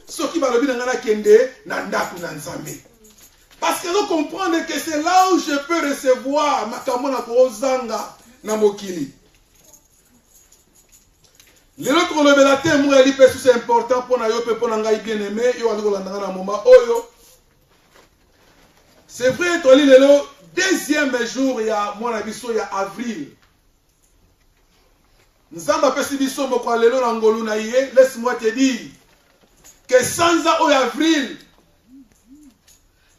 Ce qui va le dire dans kende nandaku nanzambe. Parce que nous comprenons que c'est là où je peux recevoir makamona kozanga na mokili. Les autres le la thème ali pesu c'est important pour na yo pe pour ngai bien aimé yo ali kolanda na moment oyo. C'est vrai toi le deuxième jour il y a mon abiso il y a avril. Nzamba pesi biso moko lelo na ngolu na ye, laisse-moi te dire que sans au avril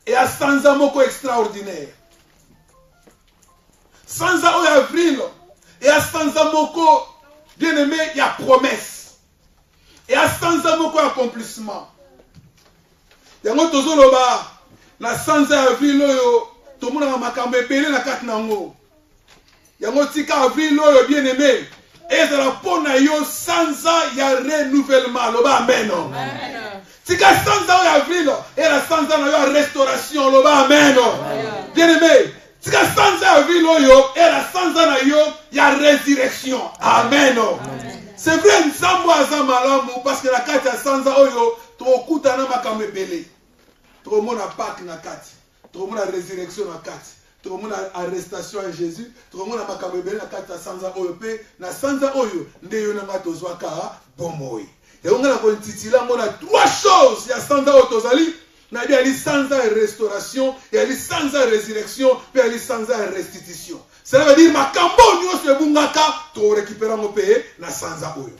et à sans moko extraordinaire. Sans au avril et à sans moko bien aimé, il y a promesse. Et à sans moko accomplissement. Yango tozoloba na sans avril oyo tomuna makambo ebele na kati nango. Yango tika avril oyo bien aimé. Et de la peau yo sans il y a renouvellement. Loba amen. Tika sans il y a avril et la sans il y a restauration. Loba amen. Bien aimé. Tika sans il y a avril et la sans il y a résurrection. Amen. C'est vrai nous sommes azamalamu parce que la carte ya sans oyo to kutana makambe belé. To mona Pâques na kati. To mona résurrection na kati. Tout le monde a arrestation à Jésus, tout le monde a makabébé na kata sanza oyo pe na sanza oyo ndeyo na tozwa ka bomoi. Et on a kontitila mona trois choses ya sanza oyo tozali na bien ali sanza restauration et ali sanza résurrection puis ali sanza restitution. Cela veut dire makambo nyose bungaka to récupérer mo pe na sanza oyo.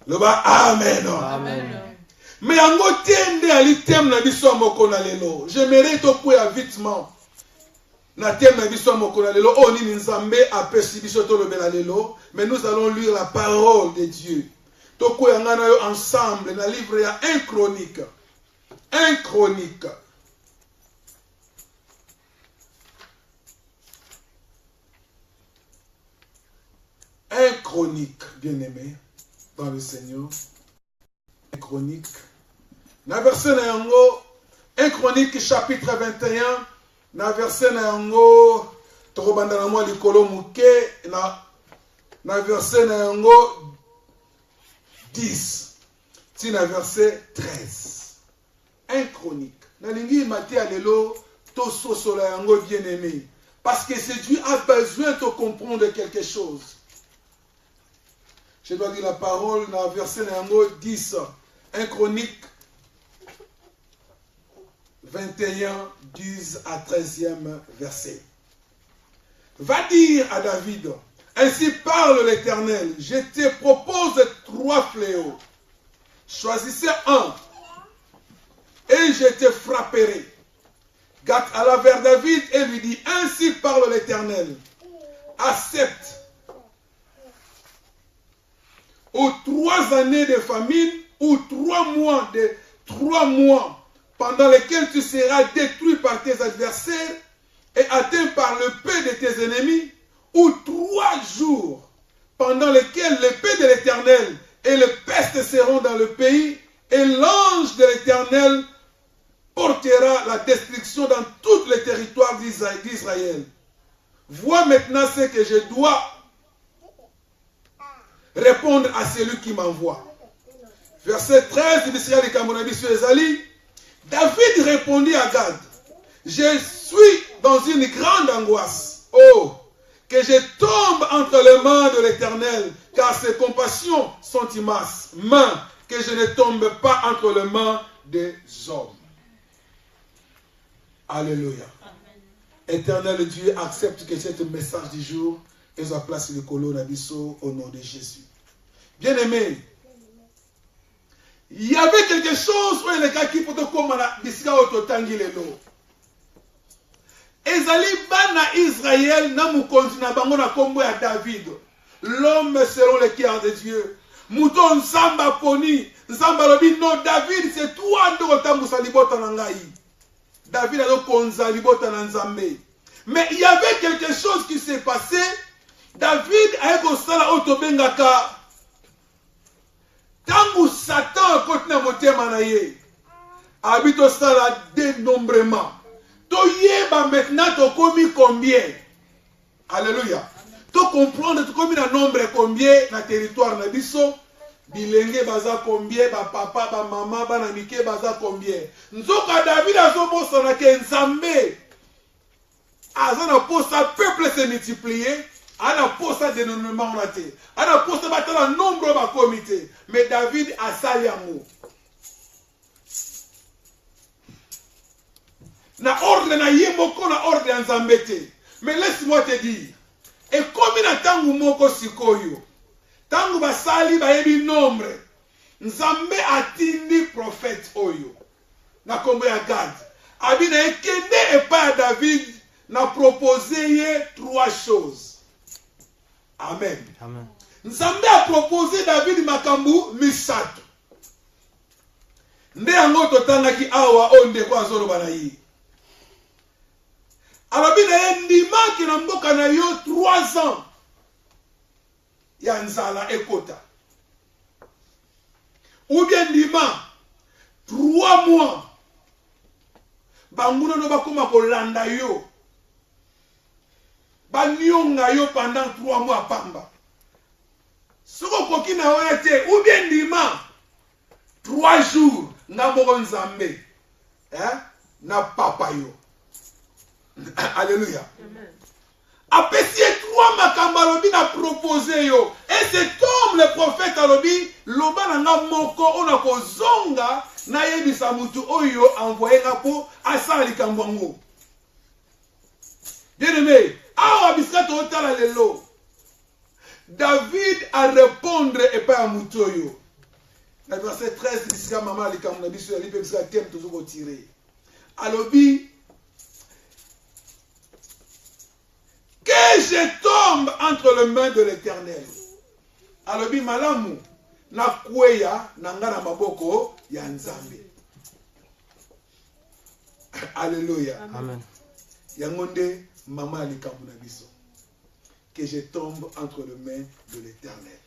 Loba amen. Amen. Mais yango tende ali thème na biso moko na lelo. J'aimerais to kuya vitement. Na thème biso mokona lelo oni nzambe apesi biso to lobela lelo, mais nous allons lire la parole de Dieu. Toko yangana yo ensemble na livre ya 1 Chronique. 1 Chronique. Un Chronique, bien-aimé dans le Seigneur. 1 Chronique. Na verset na yango 1 Chronique chapitre 21. Na verset na yango tokobanda na mwa likolo muke na verset na yango 10 ti na verset 13. 1 Chronique. Na lingi mati alelo to sosola yango bien aimé parce que c'est Dieu a besoin de comprendre quelque chose. Je dois dire la parole na verset na yango 10. 1 Chronique 21, 10 à 13e verset. Va dire à David, ainsi parle l'Éternel, je te propose 3 fléaux. Choisissez un et je te frapperai. Gad alla vers David et lui dit, ainsi parle l'Éternel, accepte ou 3 années de famine ou 3 mois pendant lesquels tu seras détruit par tes adversaires et atteint par le peu de tes ennemis, ou 3 jours pendant lesquels l'épée de l'Éternel et le peste seront dans le pays, et l'ange de l'Éternel portera la destruction dans tous les territoires d'Israël. Vois maintenant ce que je dois répondre à celui qui m'envoie. Verset 13, David répondit à Gad, je suis dans une grande angoisse. Oh, que je tombe entre les mains de l'Éternel, car ses compassions sont immenses. Mais que je ne tombe pas entre les mains des hommes. Alléluia. Éternel Dieu, accepte que ce message du jour et sa place le colon abisso au nom de Jésus. Bien aimé, il y avait quelque chose où les gars qui pouvaient comme la bisca autotangi les lots. Ezali bana Israël na mukonzi na bango na kombo ya David. L'homme selon le cœur de Dieu. Mouton Nzamba poni, Nzamba lobi non David c'est toi ndo kotambusa libota na ngai. David a donc konza libota na Nzambe. Mais il y avait quelque chose qui s'est passé. David a ekosala otobengaka tangu Satan akoti na motema na ye. Habito sala dénombrement. Toyeba maintenant to komi combien. Alléluia. To comprendre to komi na nombre combien na territoire na biso. bilenge baza combien, ba papa, ba mama, ba namike baza combien. Nzoka David azobosana ke Nzambe azana posa peuple se multiplier, ana posa dénombrement raté, ana posa batala nombre ba comité, mais David asali yango. Na ordre na yemoko na ordre ya Nzambe te. Mais laisse-moi te dire, et comme na tangu moko sikoyo, tangu basali bayebi nombre, Nzambe atindi prophète oyo. Na kombo ya Gad. Abi na ekende epa ya David na proposé ye 3 choses. Amen. Amen. Nzambe a proposé David makambu misato. Nde yango totangaki awa onde kwa zolo na yi. Alors bien ndima ki na mboka na yo 3 ans ya nzala ekota. Ou bien ndima 3 mois banguna no bakoma kolanda yo. Banyonga yo pendant 3 mois pamba. Soko koki na wana te ou bien ndima 3 jours na moko Nzambe. Na papa yo. Alléluia. Amen. Après ces 3 makambo alobi na proposé yo. Et cet homme le prophète alobi loba na nga moko ona kozonga na yebisa mutu oyo envoyé nga po asala likambo ngo. Bien aimé, awa biska to tala lelo. David a répondre et pas à mutu oyo. Na verset 13 biska mama likambo na biso ya lipe biska thème toujours retiré. Alobi que je tombe entre les mains de l'Éternel. Alobi malamu na kweya na ngana maboko ya Nzambe. Alléluia. Amen. Yangonde mama likambo na biso. Que je tombe entre les mains de l'Éternel.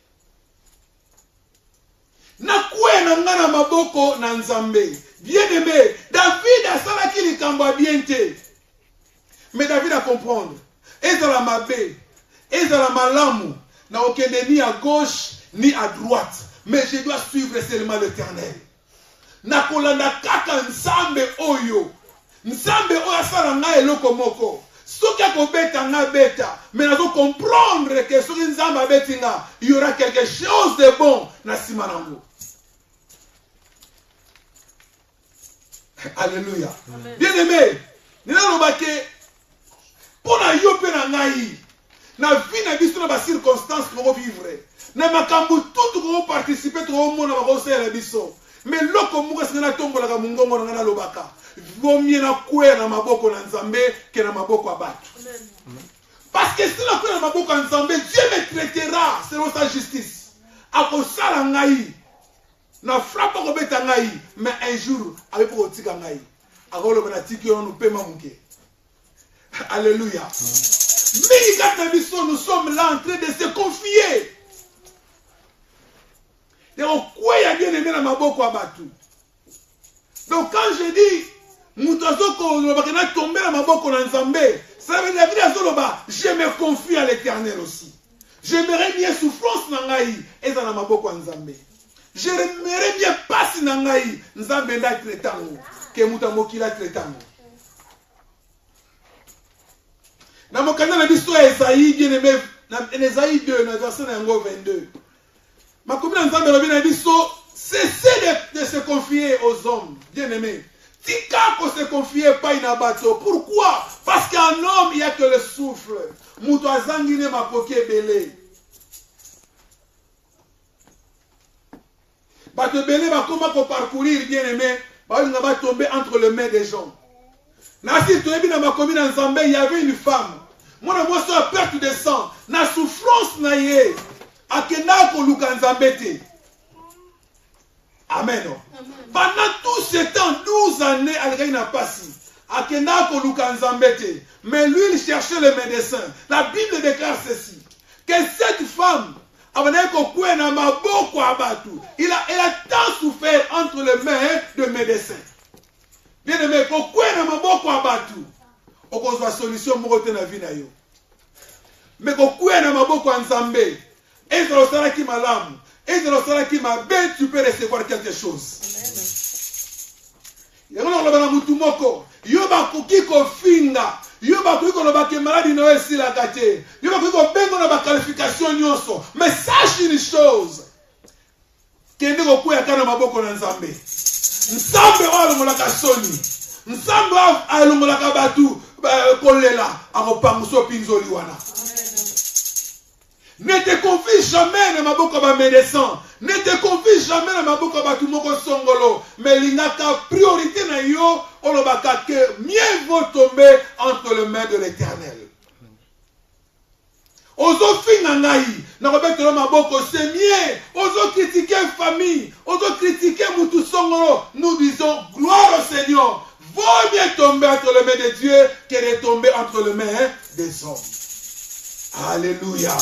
Na kweya na ngana maboko na Nzambe. Bien aimé, David a salaki likambo bien te. Mais David a comprendre. Ezala mabe, ezala malamu, na okende ni à gauche ni à droite, mais je dois suivre seulement l'Éternel. Na kolanda kaka Nzambe oyo, Nzambe oyo asala nga eloko moko. Soki akobeta nga beta, mais nazo comprendre que soki Nzambe abeti nga, il y aura quelque chose de bon na sima nango. Alléluia. Bien aimé, nina lobake pour na yo pe na ngai na vie na biso na ba circonstances pour vivre na makambu tout ko participer to mona ba ko sela biso mais loko muka sina tombola ka mungongo na lobaka vomie na kwe na maboko na Nzambe ke na maboko abatu. Parce que si na kwe na maboko na Nzambe, Dieu me traitera selon sa justice. Akosala ngai na frappe ko beta ngai mais un jour avec pour tika ngai akolo bana tiki on pe mamuke. Alléluia. Mais nous sommes là en train de se confier. Donc quand je dis je me confie à l'Éternel aussi. J'aimerais bien souffrance nangai et dans ma boko Nzambe. J'aimerais bien passer nangai Nzambe nda traitango ke mutamokila traitango. Na mokanda na biso ya Esaïe bien aimé na Esaïe 2 na verset 22. Makomina Nzambe lobi na biso cessez de se confier aux hommes bien aimés. Tika ko se confier pas ina bato. Pourquoi? Parce qu'un homme il y a que le souffle. Muto azangine makoki ebele. Bato belé ba koma ko parcourir bien aimé, ba nga ba tomber entre les mains des gens. Nasi toyebi na makomina Nzambe il y avait une femme. Mona moso a perte de sang, na souffrance na ye. Akena ko luka Nzambe te. Amen. Pendant tout ce temps, 12 années, elle n'a pas si. Akena ko luka Nzambe te. Mais lui, il cherchait le médecin. La Bible déclare ceci. Que cette femme, elle a tant souffert entre les mains de médecins. Bien aimé, pourquoi elle a beaucoup abattu? On a une solution pour la vie. Mais pourquoi elle a beaucoup Nzambe? Et ça qui malamu. Et dans le salon qui m'a bien, tu peux recevoir quelque chose. Il y a un mutu moko. Yoba kuki ko finga. Yoba kuki ko lobake maladi no esi la kate. Yoba kuki ko bengo na ba qualification nyonso. Mais sache une chose. Kende ko kuya kana maboko na Nzambe. Nzambe wa lomolaka soni. Nzambe wa lomolaka batu kolela akopanguso pinzoli wana. Ne te confie jamais na maboko ba médecin. Ne te confie jamais na maboko ba tumoko songolo. Mais l'ingaka priorité na yo olobaka que mieux vaut tomber entre les mains de l'Éternel. Ozo finga ngai na kobetelo maboko c'est mieux. Ozo critiquer famille, ozo critiquer mutu songolo. Nous disons gloire au Seigneur. Vaut mieux tomber entre les mains de Dieu que de tomber entre les mains des hommes. Alléluia.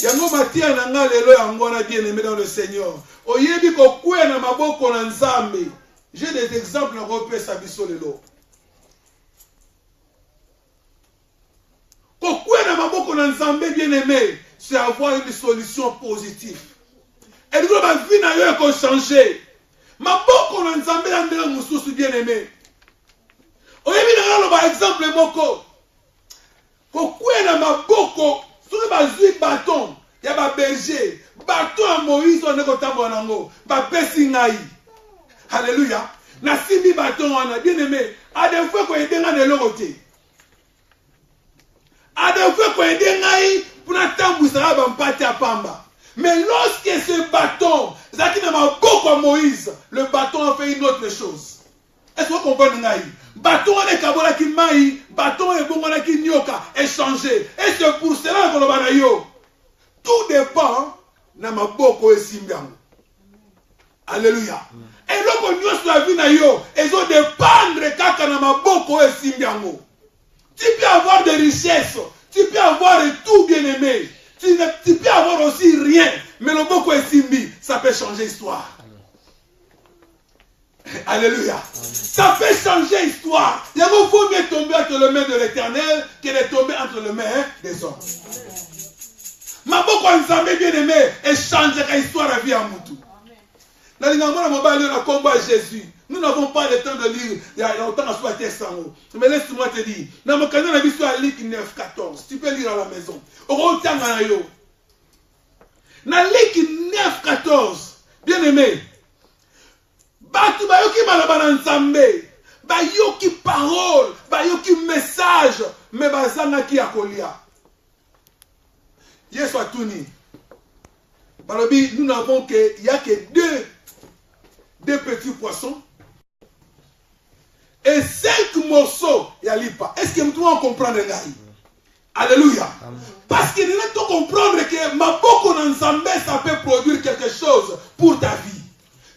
Yango matia na nga lelo yango na bien-aimé dans le Seigneur. Oyebi ko kuya na maboko na Nzambe. J'ai des exemples na kopesa biso lelo. Ko kuya na maboko na Nzambe bien-aimé, c'est avoir une solution positive. Et donc ma vie na yo ko changer. Maboko na Nzambe na ndela mususu bien-aimé. Oyebi na nga lo ba exemple moko. Pourquoi na maboko soki bazwi bâton ya ba berger bâton ya Moïse on ekotambola nango bapesi ngai. Alléluia. Na simbi bâton wana bien aimé a des fois ko edenga na eloko te. A des fois ko edenga pour natambwisa ba mpati ya pamba. Mais lorsque ce bâton zaki na maboko ya Moïse, le bâton a fait une autre chose. Est-ce que vous comprenez ngai? Bâton on est kabola ki mai, bâton est bon on ki nyoka échanger. Et c'est pour cela que l'on a yo. Tout dépend na maboko esimbiango. Alléluia. Et loko nyonso la vie na yo, ils ont dépendre kaka na maboko esimbiango. Tu peux avoir des richesses, tu peux avoir tout bien aimé. Tu peux avoir aussi rien, mais le maboko esimbi, ça peut changer l'histoire. Alléluia. Ça fait changer l'histoire. Il faut mieux tomber entre les mains de l'Éternel que de tomber entre les mains des hommes. Maboko Nzambe bien aimé et changer l'histoire de la vie à Moutou. Dans les moments où on a combat Jésus, nous n'avons pas le temps de lire. Il y a longtemps à soi testamento. Mais laisse-moi te dire. Dans mon canal, on a vu sur Luc 9:14. Tu peux lire à la maison. Dans Luc 9:14, bien aimé. Batu bayoki malaba na Nzambe, bayoki parole, bayoki message, mais bazangaki ya kolia. Yesu atuni. Balobi, nous n'avons que, il n'y a que deux petits poissons et 5 morceaux ya lipa. Est-ce que nous devons comprendre ngai? Alléluia. Parce que nous devons comprendre que maboko na Nzambe ça peut produire quelque chose pour ta vie.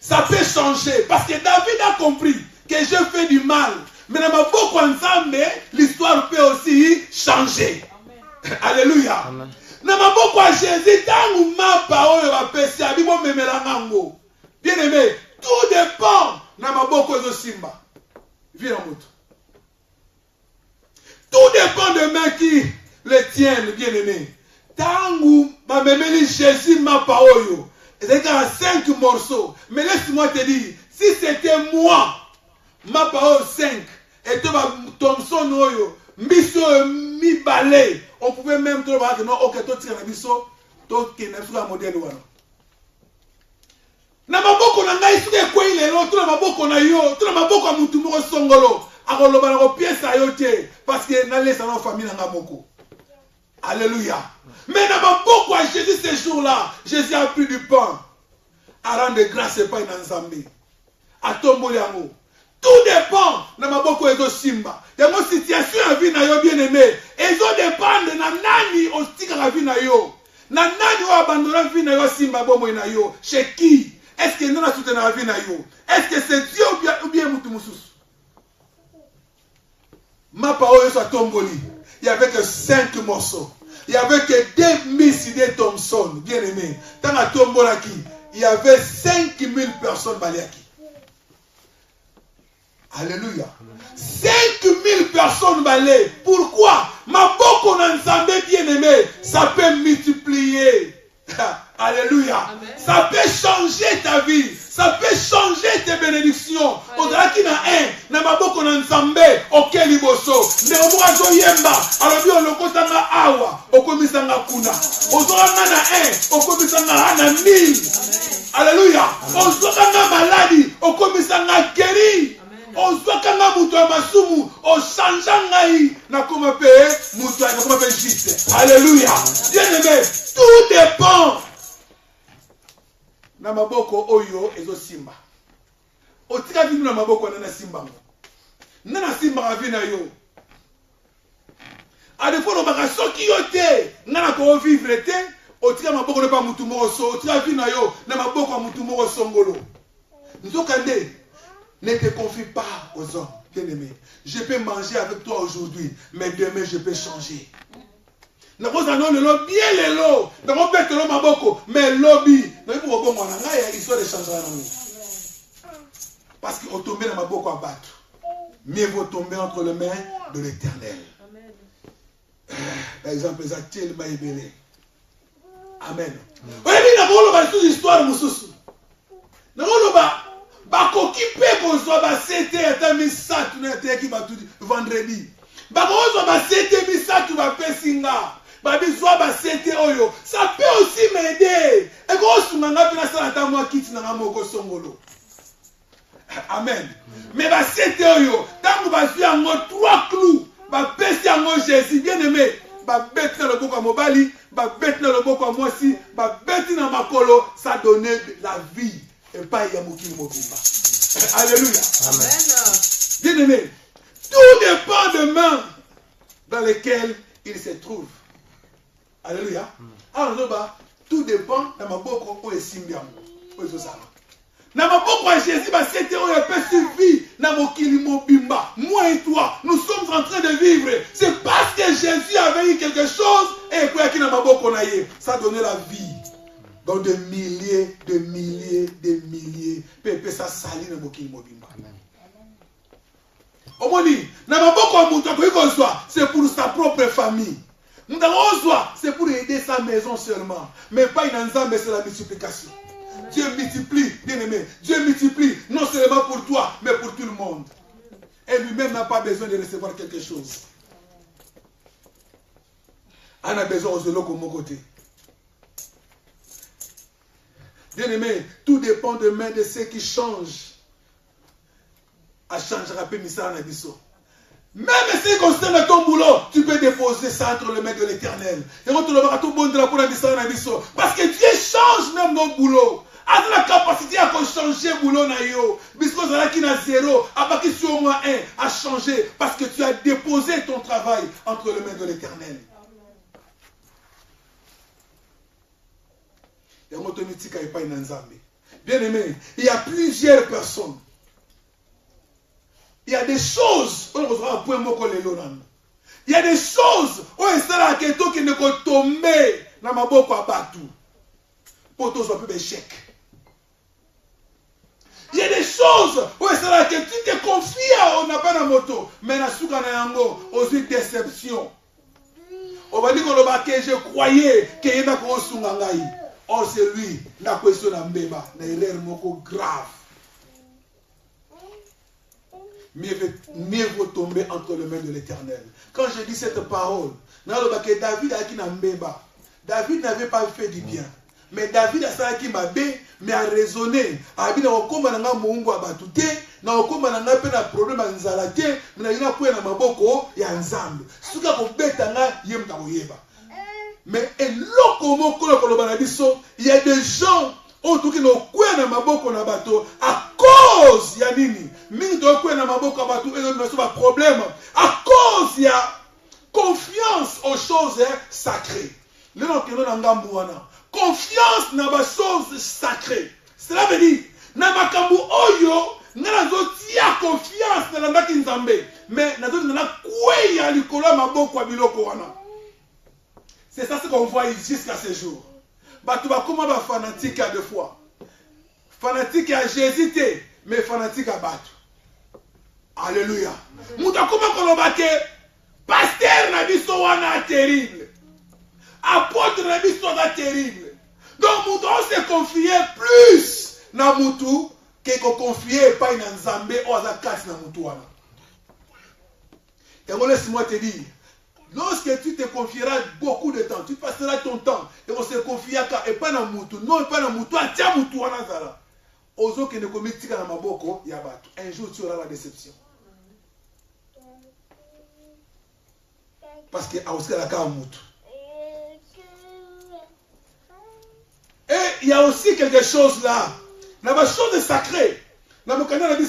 Ça peut changer. Parce que David a compris que j'ai fait du mal. Mais dans ma boko Nzambe, l'histoire peut aussi changer. Amen. Alléluia. Dans ma boko Jésus, tant ma parole va passer, bien aimé, tout dépend dans ma boko de Simba. Viens en moto. Tout dépend de main qui le tiennent, bien aimé. Tant ma mémé Jésus ma parole. C'est à 5 morceaux. Mais laisse-moi te dire, si c'était moi, ma parole 5, et toi, Thompson, Miso, mi balai, on pouvait même trouver que non, ok, toi, tu es un miso, toi, tu es un modèle. Na maboko na ngai suke kwa ile lo, tuna maboko na yo, tuna maboko mutu moko songolo, akoloba na ko pièce yo te, parce que na laisse na famille na maboko. Alléluia. Mais dans ma boko à Jésus ces jours-là, Jésus a pris du pain à rendre grâce et pas dans Nzambe. À tomber l'amour. Tout dépend de ma boko et Simba. De mon situation à vie na yo bien aimé. Et ils ont dépendre na nani au stick à vie na yo. Na nani o abandonner vie na yo Simba bomo na yo. Chez qui? Est-ce que nous na soutenir la vie na yo? Est-ce que c'est Dieu ou bien mutu mususu? Ma parole soit tomboli. Il n'y avait que 5 morceaux. Il n'y avait que 2000 Sidney Thompson, bien aimé. Dans la tombolaki, il y avait 5000 personnes baliaki. Alléluia. 5000 personnes balais. Pourquoi? Ma boko na Nzambe bien aimé, ça peut multiplier. Alléluia. Ça peut changer ta vie. Ça peut changer tes bénédictions. Au-delà qui n'a un, n'a pas beaucoup d'ensemble, auquel il bosso. Néanmoins, Zoyemba, alors bien, le côté n'a awa, au commissaire kuna. Au-delà n'a un, au commissaire n'a mille. Alléluia. Au-delà n'a maladie, au commissaire n'a guéri. Au-delà n'a mouton masumu, au changeant naï, n'a comme paye, mouton, n'a comme paye juste. Alléluia. Bien aimé, tout dépend. Na maboko oyo ezo simba. Otika vinu na maboko na simba ngo. Na simba avina yo. Adefo no baka soki yote, ngana ko vivre te, otika maboko ne pa mutu moko so, otika vinu yo na maboko ya mutu moko songolo. Nzokande, ne te confie pas aux hommes, bien-aimé. Je peux manger avec toi aujourd'hui, mais demain je peux changer. Nous avons le lobby et le lot. Nous avons fait le maboko, mais lobby. Nous avons fait l'histoire de changer. Parce qu'on tombe dans maboko à battre. Mieux vaut tomber entre les mains de l'Éternel. Par exemple, les acteurs m'a ébélé. Amen. Vous voyez, nous avons fait l'histoire de Moussoussou. Nous avons fait qu'on soit c'était un missat, vendredi. Ça peut aussi m'aider. Amen. Mais c'était oyo. Tant que tu as 3 clous, Jésus bien aimé. Ça donnait la vie. Et pas Alléluia. Amen. Bien aimé. Tout dépend des mains dans lesquelles il se trouve. Alléluia. Alors, tout dépend de ma boko ou esimbiam. Na maboko ya Jésus, c'était où il peut suffire. Na mokili mobimba. Moi et toi, nous sommes en train de vivre. C'est parce que Jésus avait eu quelque chose et puis qui na maboko na ye, ça donnait la vie. Donc de milliers, de milliers, de milliers. Pepe ça sali na mokili mobimba. C'est pour sa propre famille. C'est pour aider sa maison seulement. Mais pas une ensemble, c'est la multiplication. Dieu multiplie, bien aimé. Dieu multiplie, non seulement pour toi, mais pour tout le monde. Et lui-même n'a pas besoin de recevoir quelque chose. On a besoin de l'eau comme mon côté. Bien aimé, tout dépend de main de ceux qui changent. À changer un peu Missa Nabiso. Même si tu concerne ton boulot, tu peux déposer ça entre les mains de l'Éternel. Et on te le tout bon drapeau dans Missa Nabiso. Parce que Dieu change même notre boulot. A la capacité à changer le boulot na yo. Puisque ça qui n'a 0, à partir sur au moins 1 à changer. Parce que tu as déposé ton travail entre les mains de l'Éternel. Bien aimé, il y a plusieurs personnes. Il y a des choses, il y a des choses où il qui ne peut tomber dans ma boko à batou. Pour tous les échecs. Il y a des choses où il que tu te confies, on n'a pas de moto, mais il y a une déception. On va dire que je croyais qu'il y a une sungangaï. Or c'est lui, la question n'a pas grave. Mieux vaut tomber entre les mains de l'Éternel. Quand je dis cette parole, David n'avait pas fait du bien. Mais David a ça qui m'a bé, mais a raisonné. A dit na nga mungu abatute, na okoma na nga pe na problème nzalate, na ina kuya na maboko ya nzambe. Suka ko beta nga yemta koyeba. Mais eloko moko ko na biso, il y a des gens autour qui n'ont kuya na maboko na bato à cause ya nini? Mingi to kuya na maboko bato et no so problème. À cause ya confiance aux choses sacrées. Le nom qui est dans confiance dans les choses sacrées. Cela veut dire, dans ma kambu oyo, n'a zotia confiance dans la nzambe, mais n'a zotia kweya likola maboko biloko wana. C'est ça ce qu'on voit jusqu'à ce jour. Batu ba comment ba fanatique à deux fois. Fanatique à Jésus, mais fanatique à battre. Alléluia. Muta comment kolobake pasteur na biso wana terrible. Apôtre na biso na terrible. Donc, mutu se confier plus na mutu que confier pas na nzambe ou aza kati na mutu wana. Et laisse-moi te dire, lorsque tu te confieras beaucoup de temps, tu passeras ton temps et on se confiera et pas na mutu, non pas na mutu, atia mutu wana zala. Ozo que ne komitika na maboko ya batu. Un jour tu auras la déception. Parce que a la ka mutu. Et il y a aussi quelque chose là. Dans la chose sacrée. Dans le canal de 1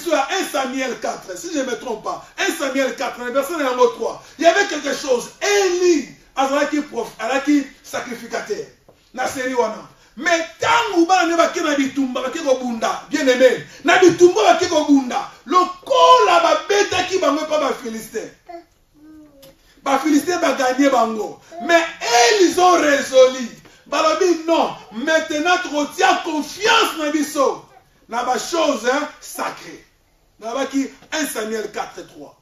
Samuel 4, si je ne me trompe pas, 1 Samuel 4, le verset numéro 3, il y avait quelque chose. Élie, qui sacrificateur. Na série wana. Mais tant que vous avez na bitumba bakiko bunda, bien aimé. Na bitumba bakiko bunda. Le corps là ba beta qui ba pas ba Philistin. Ba Philistin ba gagner bango. Mais ils ont résolu. Balobi non, maintenant tu retiens confiance dans biso. Dans la chose sacrée. Dans la 1 Samuel 4 et 3.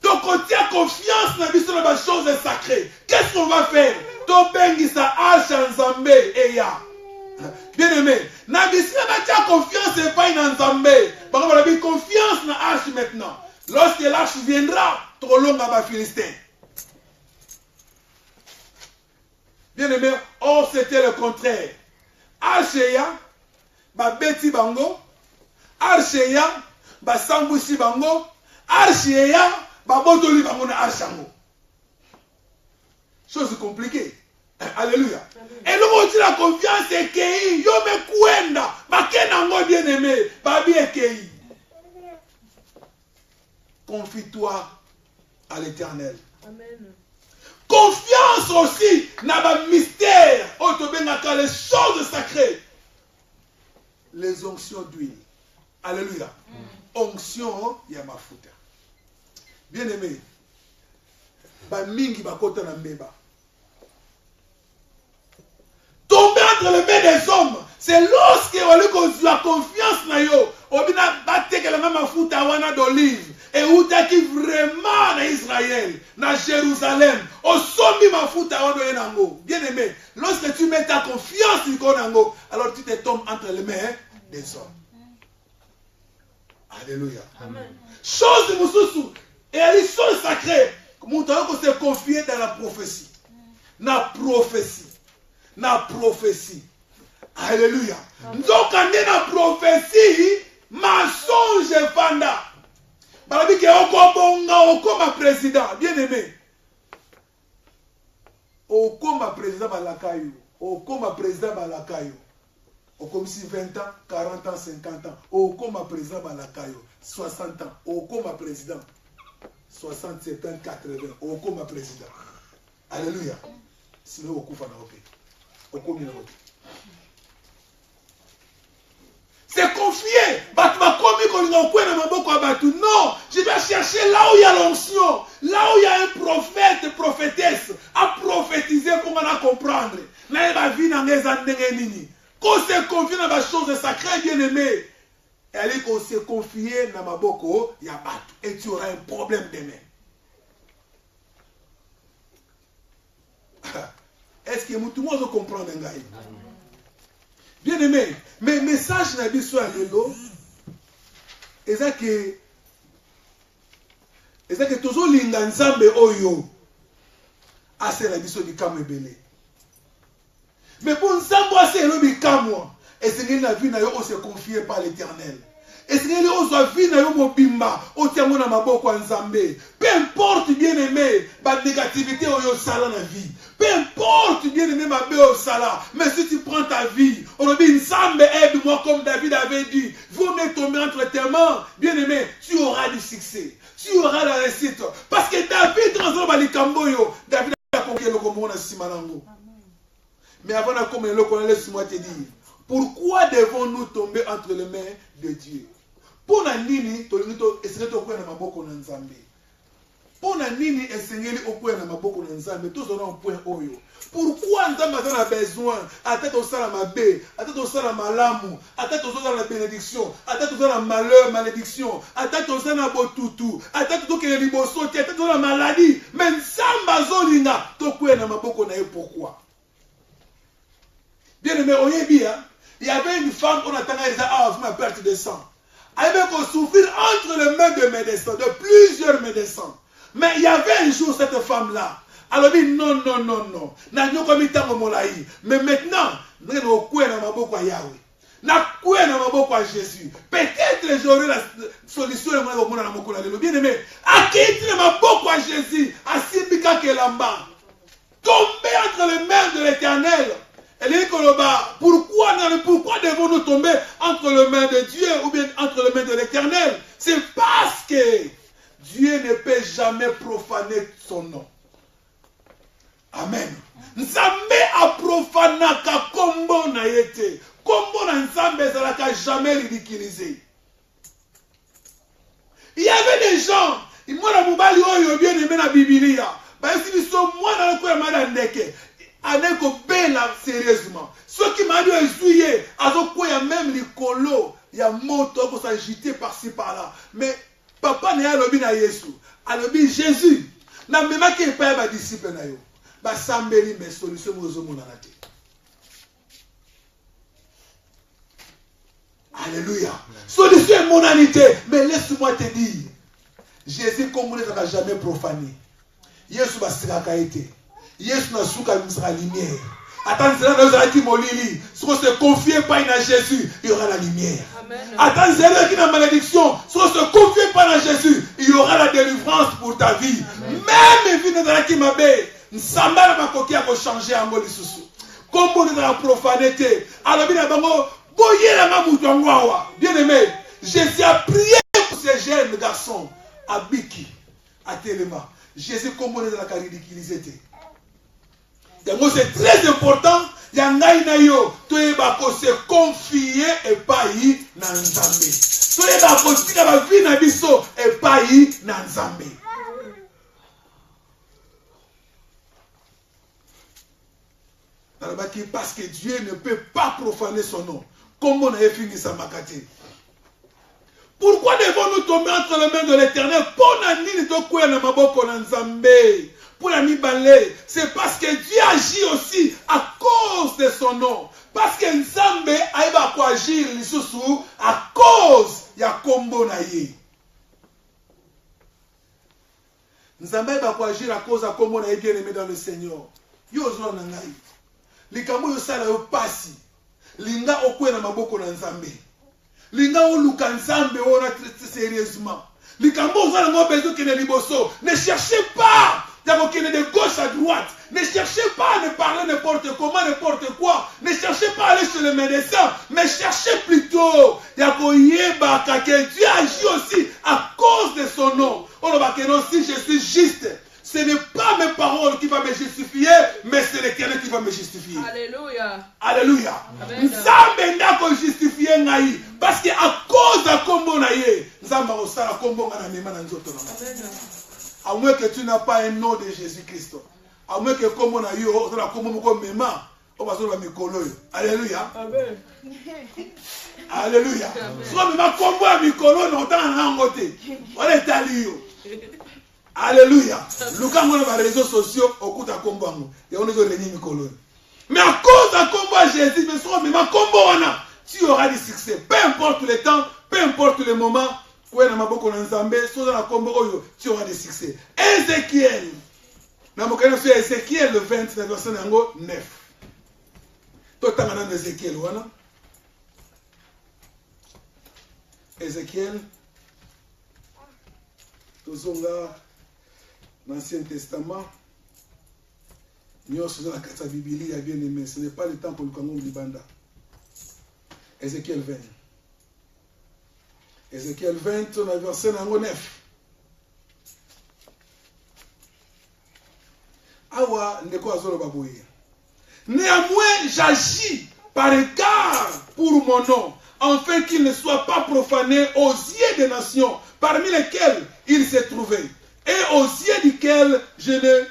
Donc on tient confiance dans la chose sacrée. Qu'est-ce qu'on va faire? Ton bengisa arche nzambe eya. Bien aimé, Nabisi n'a confiance et pas dans nzambe. Parce qu'on a confiance dans l'arche maintenant. Lorsque l'arche viendra, trop long à Philistin. Bien aimé, or c'était le contraire. Archeya, ba beti bango, Archeya, ba sambusi bango, Archeya, ba botoli bango na archango. Chose compliquée. Alléluia. Et nous on dit la confiance est que yo me kuenda, ba kenango bien aimé, ba bien kei. Confie-toi à l'Éternel. Amen. Confiance aussi dans le mystère, les choses sacrées. Les onctions d'huile. Alléluia. Onction, il y a ma fouta. Bien aimé. Ba mingi ba kota na mbeba. Tomber entre les mains des hommes, c'est lorsque on a confiance na yo, on a battu que la même fouta wana d'olive. Et où t'as-tu vraiment en Israël, dans Jérusalem, au sommet ma fouta wana nango. Bien aimé, lorsque tu mets ta confiance en nango, alors tu te tombes entre les mains des hommes. Alléluia. Amen. Chose de Moussoussou, et elle est chose sacrée, nous devons se confier dans la prophétie. La prophétie. Na prophétie. Alléluia. Donc, quand on a prophétie, mensonge fanda. Balabi ke okoma président, bien aimé. Okoma président balakayo. Okoma président balakayo. Okoma si 20 ans, 40 ans, 50 ans. Okoma président balakayo. 60 ans. Okoma président. 60, 70, 80. Okoma président. Alléluia. Sinon okufa na oké. C'est confier. Non, je dois chercher là où il y a l'onction, là où il y a un prophète, prophétesse, à prophétiser pour m'en comprendre. Là, il va vivre dans les années. Quand on se confie dans la chose sacrée, bien aimé, elle dit qu'on se confie dans ma boko, il y a battu. Et tu auras un problème demain. Est-ce que tout le monde comprend un gars? Bien aimé, mais message n'a dit soit l'élo. Est-ce que toujours l'inganzambe oyo a c'est la mission du kamebele. Mais pour nous savoir c'est le bikamwa. Est-ce que la vie n'a pas se confier par l'Éternel? Est-ce que la vie n'a pas bimba au tiamona maboko nzambe? Peu importe bien aimé, la négativité oyo sala na vie. Peu importe, bien aimé, ma belle au salat, mais si tu prends ta vie, on a dit, Nzambe aide-moi comme David avait dit, vous me tomber entre tes mains, bien aimé, tu auras du succès, tu auras la réussite. Parce que David, David a conquis le commun à Simanango. Mais avant de commencer le commun, laisse-moi te dire, pourquoi devons-nous tomber entre les mains de Dieu? Pour la nini, essayer de faire un maboko na Nzambe. Pour la nini esengeli okuya na maboko na Nzambe tous auront un point oyo. Pourquoi Nzambe a besoin atteindre au sala mabe, atteindre au sala malamu, atteindre au sala la bénédiction, atteindre au sala malheur, malédiction, atteindre au sala botutu, atteindre au sala liboso, atteindre au sala maladie, mais Nzambe azolinga tokuya na maboko na ye pourquoi? Bien aimé, il y avait une femme qu'on attendait, elle disait, ah, ma perte de sang. Elle avait qu'on souffrir entre les mains de médecins, de plusieurs médecins. Mais il y avait un jour cette femme-là. Elle a dit non. Mais maintenant, nous avons Jésus. Peut-être j'aurai la solution. Bien aimé, à Jésus, à Sibika Kelamba, tomber entre les mains de l'Éternel. Pourquoi devons-nous tomber entre les mains de Dieu ou bien entre les mains de l'Éternel? C'est parce que Dieu ne peut jamais profaner son nom. Amen. Nzambe a profanaka kombo na yete. Kombo na Nzambe zalaka jamais ridiculisé. Il y avait des gens, moi na mobali oyo bien aimé na Biblia. Ba si biso moi na ko ma ndeke. Aneko bela sérieusement. Ceux qui m'a dit juillet, azoko ya même likolo, ya moto pour s'agiter par-ci par-là. Mais papa ne a lobi na Yesu. Alobi Jésus. Na mema ki pa ba disciple na yo. Ba sambeli mes solution mozo monana te. Alléluia. Solution monanité. Mais laisse-moi te dire. Jésus comme on ne sera jamais profané. Yesu ba sira kaite. Yesu na suka sera lumière. Attends, si on se confie pas à Jésus, il y aura la lumière. Attends, qui n'a malédiction, si on se confie pas à Jésus, il y aura la délivrance pour ta vie. Amen. Même vie dans la qui m'a bé, Nsamba na makoki a changé en mode susu. Comme on est dans la profanité, alors bien bango, boyer la mamutangwawa. Bien aimé, Jésus a prié pour ces jeunes garçons à Biki, à Téléma. Jésus comme on est dans la ridiculisé. Donc c'est très important. Yangai na yo, toyeba ko se confier et pas y na Nzambe. Toyeba ko tika ba vie na biso et pas y na Nzambe. Parce que Dieu ne peut pas profaner son nom. Comme on a fini sa makate. Pourquoi devons-nous tomber entre les mains de l'Éternel? Pour nani to kwa na maboko na Nzambe. Pour la mi-balé, c'est parce que Dieu agit aussi à cause de son nom. Parce que Nzambe aïba ko agir lisusu à cause ya kombo na ye. Nzambe aïba ko agir à cause ya kombo na ye bien aimé dans le Seigneur. Yo zo na ngai. Likambo yo sala yo pasi. Linga okwe na maboko na Nzambe. Linga oluka Nzambe ona sérieusement. Likambo zo na ngo bezo kene liboso. Ne cherchez pas de gauche à droite. Ne cherchez pas à ne parler n'importe comment, n'importe quoi. Ne cherchez pas à aller chez le médecin. Mais cherchez plutôt que Dieu agit aussi à cause de son nom. Si je suis juste, ce n'est pas mes paroles qui vont me justifier, mais c'est l'Éternel qui va me justifier. Alléluia. Alléluia. Nzambe ndako justifier ngai parce que à cause de kombo na ye, Nzamba osala kombo na mema na nzoto na. Amen. À moins que tu n'as pas un nom de Jésus-Christ. À moins que comme on a eu, on a comme on mema, on va se le mikolo. Alléluia. Amen. Alléluia. Soit même comme on mikolo, non tant en côté. On est allé. Alléluia. Lucas on a les réseaux sociaux au coup de combo et on est sur les mikolo. Mais à cause de combo Jésus, mais soit même combo on a, tu auras du succès. Peu importe le temps, peu importe le moment. Tu auras des succès. Ézéchiel. Ézéchiel le 20, verset 9. Ézéchiel. Ézéchiel. L'Ancien Testament. Ce n'est pas le temps pour le Congo Libanda. Ézéchiel 20. Ézéchiel 20, on a verset 9. Awa ndeko azolo baboye. Néanmoins, j'agis par égard pour mon nom, afin qu'il ne soit pas profané aux yeux des nations, parmi lesquelles il s'est trouvé, et aux yeux desquels je ne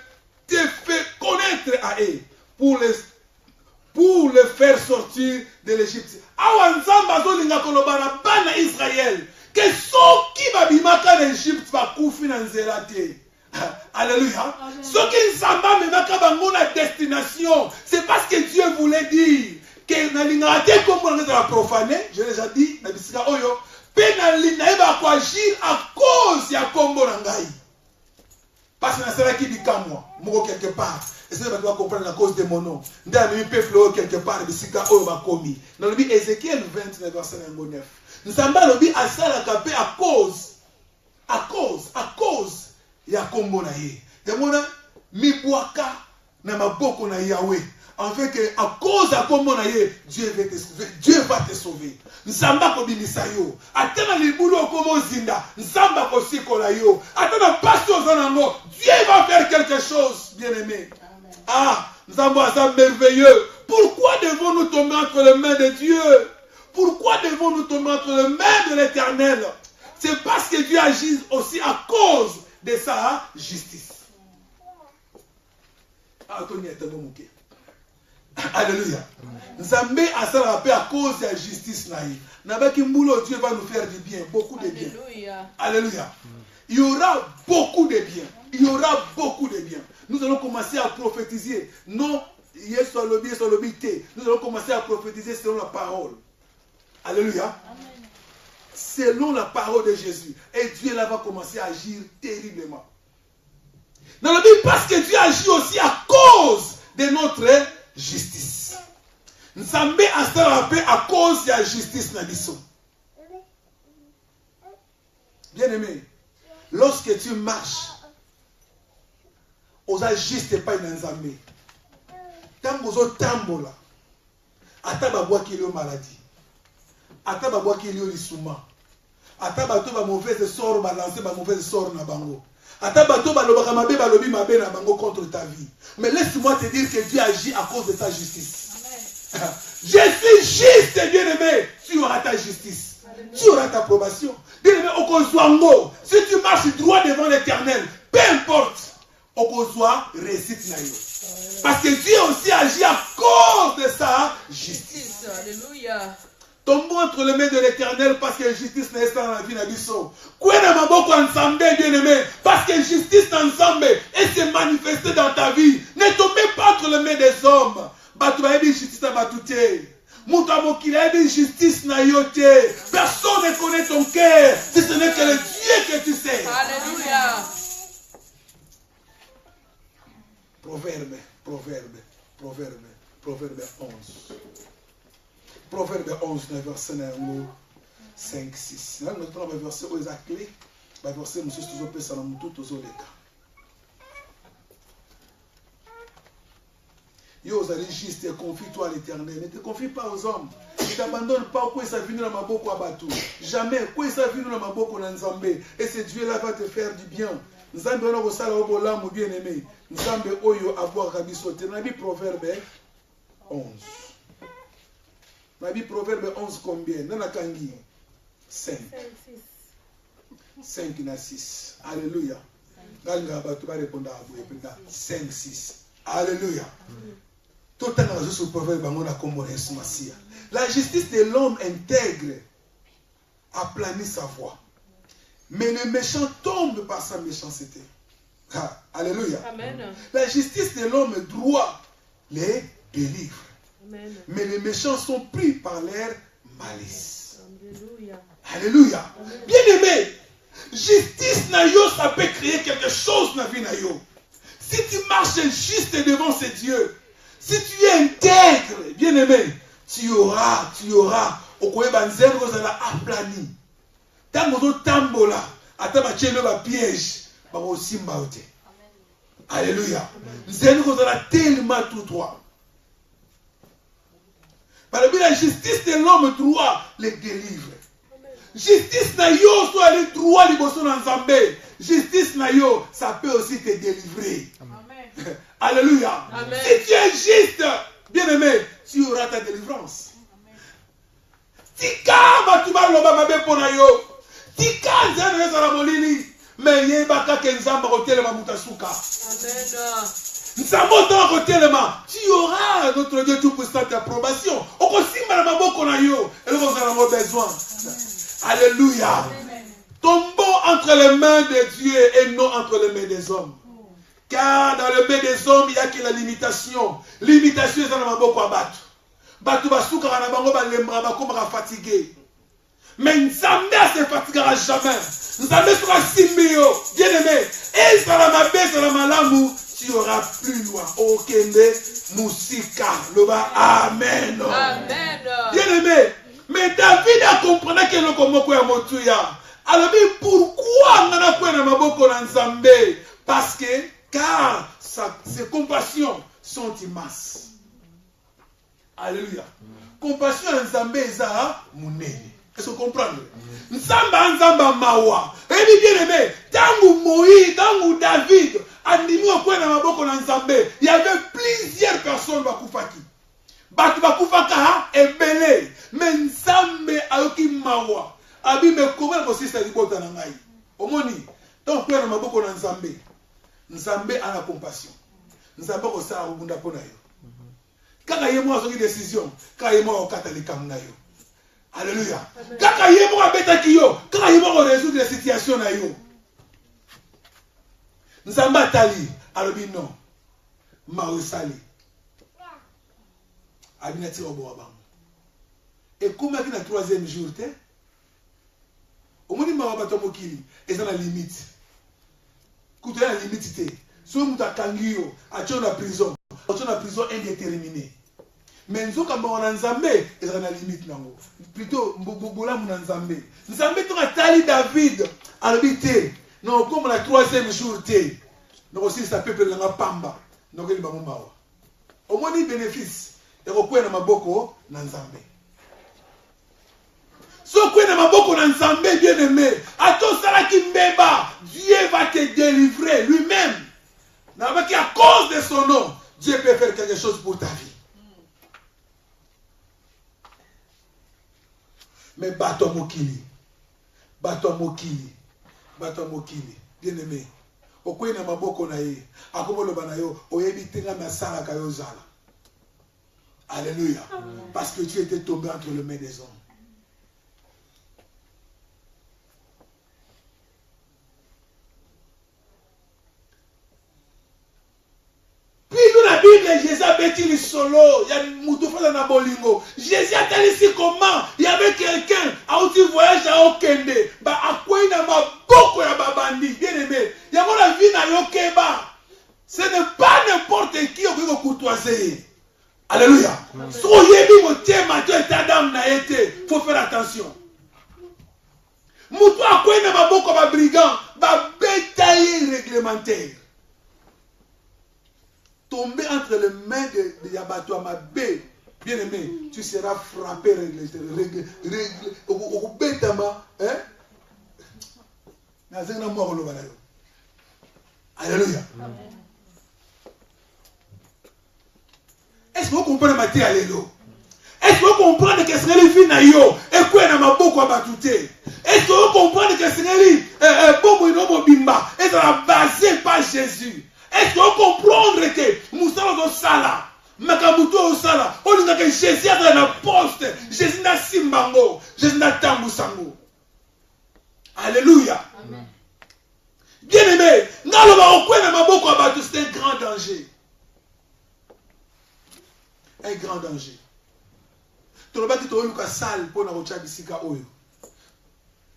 t'ai fait connaître à eux, pour le faire sortir de l'Égypte. Awa nzamba zolinga kolobana bana Israël que soki babimaka l'Égypte va kufi na nzela te. Alléluia. Soki nzamba memaka bango na destination, c'est parce que Dieu voulait dire que nalinga te kombo na za profané, je l'ai déjà dit na bisika oyo, pe nalinga eba ko agir à cause ya kombo na ngai. Parce que na sala ki bikamwa, moko quelque part. Et c'est ça que tu vas comprendre la cause de mon nom. Dans le peuple quelque part, bisika oyo ba komi. Dans le bi Ézéchiel 29 verset 9. Nzamba lobi asala kapé à cause ya kombo na ye. Demona mibwaka na maboko na Yahweh. En fait que à cause ya kombo na ye, Dieu va te sauver. Nzamba ko bimisa yo. Atena libulo komo zinda, nzamba ko sikola yo. Atena passion zanango, Dieu va faire quelque chose, bien-aimé. Ah, nzamba ça merveilleux. Pourquoi devons-nous tomber entre les mains de Dieu? Pourquoi devons-nous tomber entre les mains de l'Éternel? C'est parce que Dieu agit aussi à cause de sa justice. Alléluia. Nzambe a ça rappelé à cause de la justice. Dieu va nous faire du bien, beaucoup de bien. Alléluia. Il y aura beaucoup de bien. Il y aura beaucoup de bien. Nous allons commencer à prophétiser. Non, nous allons commencer à prophétiser selon la parole. Alléluia. Amen. Selon la parole de Jésus. Et Dieu là va commencer à agir terriblement. Dans la Bible, parce que Dieu agit aussi à cause de notre justice. Nous sommes à se rappeler à cause de la justice. Bien aimé, lorsque tu marches, aux juste pas une nzambe. Tant que vous tambola, ataba bois qui est maladie. Ataba bois qui est l'issouma. Ataba to ba mauvaise sort balancer ba mauvaise sort na bango. Ataba to ba lobaka mabe ba lobi mabe na bango contre ta vie. Mais laisse-moi te dire que Dieu agit à cause de sa justice. Amen. Je suis juste, bien-aimé. Tu auras ta justice. Amen. Tu auras ta approbation. Bien-aimé, au Kozwango, si tu marches droit devant l'Éternel, peu importe, au Kozwa, récite na yo. Parce que Dieu aussi agit à cause de sa justice. Alléluia. Tombons entre les mains de l'Éternel parce que justice n'est pas dans la vie d'Abisso. Kouena maboko ensemble, bien-aimé, parce que justice ensemble et se manifester dans ta vie. Ne tombez pas entre les mains des hommes. Batouba justice à batouté. Moutamokila justice na yote. Personne ne connaît ton cœur. Si ce n'est que le Dieu que tu sais. Alléluia. Proverbe 11. Proverbe 11, verset 5, 6. Là, nous avons un verset où il a clé. Le verset, nous sommes tous les cas. Yo, vous allez juste confie-toi à l'Éternel. Ne te confie pas aux hommes. Ne t'abandonne pas au quoi ça vient dans ma boko abatou. Jamais. Quoi ça vient dans ma boko nanzambe. Et ce Dieu-là va te faire du bien. Nzambe on a osala obolamou bien aimé. Nzambe oyo avoir rabisote. Nabi Proverbe 11. Nabi Proverbe 11 combien? Nana kangi 5. 5 na 6. Alléluia. Galga ba tu vas répondre à vous. 5, 6. Alléluia. Tout le temps, sur le proverbe, la justice de l'homme intègre aplanit sa voie. Mais le méchant tombe par sa méchanceté. Ah, alléluia. Amen. La justice de l'homme droit les délivre. Amen. Mais les méchants sont pris par leur malice. Alléluia. Alléluia. Bien-aimé, justice na yo, ça peut créer quelque chose dans la vie na yo. Si tu marches juste devant ce Dieu, si tu es intègre, bien-aimé, tu auras, okoye banzembo kozala aplani. Tango tambola, ata bachelo ba piège, ba osimba ote. Alléluia. Nzembo kozala tellement tout droit. Par la justice de l'homme droit les délivre. Justice na yo soit le droit liboso na Nzambe. Justice na yo, ça peut aussi te délivrer. Amen. Alléluia. Amen. Si tu es juste, bien-aimé, tu auras ta délivrance. Tika batuba loba mabe pona yo. Tika nzana za molini, mais yebaka ke nzamba kotelema mutasuka. Amen. Nzamba kotelema, tu auras notre Dieu tout puissant d'approbation. Okosimba na maboko na yo, et nous avons besoin. Alléluia. Tombons entre les mains de Dieu et non entre les mains des hommes. Car dans les mains des hommes, il n'y a que la limitation. Limitation, c'est dans ma boko à battre. Bato basukaka na bango balembra bakomaka fatigué. Mais Nzambe se fatiguera jamais. Nzambe sera simbio, bien aimé. Et ça la mabe, ça la malamu, tu auras plus loin. Okende musika, loba amen. Amen. Bien aimé. Mais David a compris que le komoko ya motuya. Alors pourquoi nana kwa na maboko na Nzambe? Parce que car ses compassions sont immenses. Alléluia. Compassion à Nzambe eza munene. Est-ce que vous comprenez? Nzamba mawa. Et bien aimé, tangu Moïse, tangu David, andimi okwe na maboko na Nzambe, il y avait plusieurs personnes bakufaki. Batu bakufaka ebele, mais Nzambe ayoki mawa. Abi me comment consiste libota na ngai? Omoni, donc okwe na maboko na Nzambe. Nzambe ana compassion. Nzambe ko sala ubunda pona yo. Kaka yemo azoki décision, kaka yemo okata likambo na yo. Alléluia. Kaka yemo abetaki yo, kaka yemo résoudre les situations na yo. Nzambe atali, alobi non. Mawe sali. Abinati obo abam. Et comment qui na troisième jour te? Omoni mawa bato mokili, eza na limite. Kuto na limite te. So muta kangiyo, acho na prison indéterminée. Mais nous avons un Nzambe, il y a une limite. Plutôt, Bobola mon Nzambe. Nzambe, tu as tali David à l'habité. Non, comme la troisième jour, nous aussi, ça peut être la pamba. Nous avons un mawa. Au moins, il bénéfice. Et au point de ma boko, Nzambe. Si au point de ma boko, Nzambe, bien aimé, à tout ça qui mbeba, Dieu va te délivrer lui-même. À cause de son nom, Dieu peut faire quelque chose pour ta vie. Mais bato mokili, bien aimé. Okwe na maboko na ye, akomolo banayo, oyebi tenga masala kayo zala. Alléluia. Parce que tu étais tombé entre les mains des hommes. Puis nous la Bible, Jésus a bêti le solo, il y a Moutoufa dans la bolingo. Jésus a dit ici comment il y avait quelqu'un à où tu voyages à Okende, bah à quoi il n'a pas beaucoup de babandi, bien aimé. Il y a mon avis à Yokeba. Ce n'est pas n'importe qui qui peut courtoiser. Alléluia. Soyez mis au thème, tu es Adam n'a été. Il faut faire attention. Moutou à quoi il n'a pas beaucoup de brigands, bah bétail réglementaire. Tomber entre les mains de Yabatou Mabé, bien aimé, tu seras frappé, Alléluia. Est-ce que vous comprenez ma tête, alléluia? Est-ce que vous comprenez que c'est le fin nayo et quoi n'a pas beaucoup abattuté? Est-ce que vous comprenez que c'est le bon no bimba et ça basé par Jésus? Est-ce que vous comprenez que Moussa au sala, Makamuto au sala, on dit que Jésus a dans la poste, Jésus n'a simbango, Jésus n'a tambusango. Alléluia. Amen. Bien aimé, c'est un grand danger. Un grand danger. Tu n'as pas dit que tu as sale pour la bisika oyo.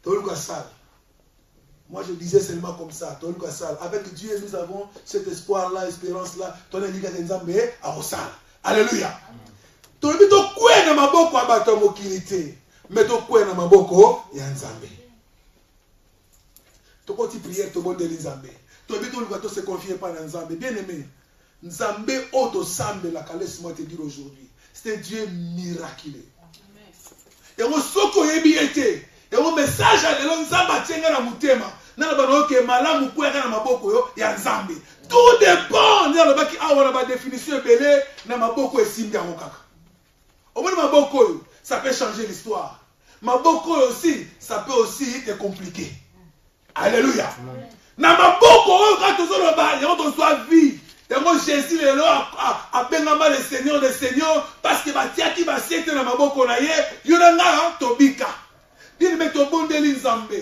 Tu as sale. Moi je disais seulement comme ça. Avec Dieu nous avons cet espoir-là, espérance-là. Tu as dit que tu as sale. Alléluia. Tu as dit que tu as maboko abato mokilité. Mais tu as maboko ya Nzambe. Tu as dit prière tu bonde Nzambe. Tu as dit que tu se confier pas dans Nzambe. Bien aimé. Nzambe oto sambe la laisse-moi te dire aujourd'hui. C'est un Dieu miraculeux. Et on soko yebi été. Et on message à l'élo Nzamba tienga na mutema. Na ba ke malamu kweka na maboko yo ya Nzambe. Tout dépend na ba ki awa na définition belé na maboko esimbi ya kaka. Au moins maboko yo, ça peut changer l'histoire. Maboko aussi, ça peut aussi te compliquer. Alléluia. Na maboko yo quand tu zo ba, yo to soit vie. Et moi Jésus est là à Bengama le Seigneur parce que Batiaki va s'être dans ma boko na ye, yonanga tobika. Il met au bon de Nzambe.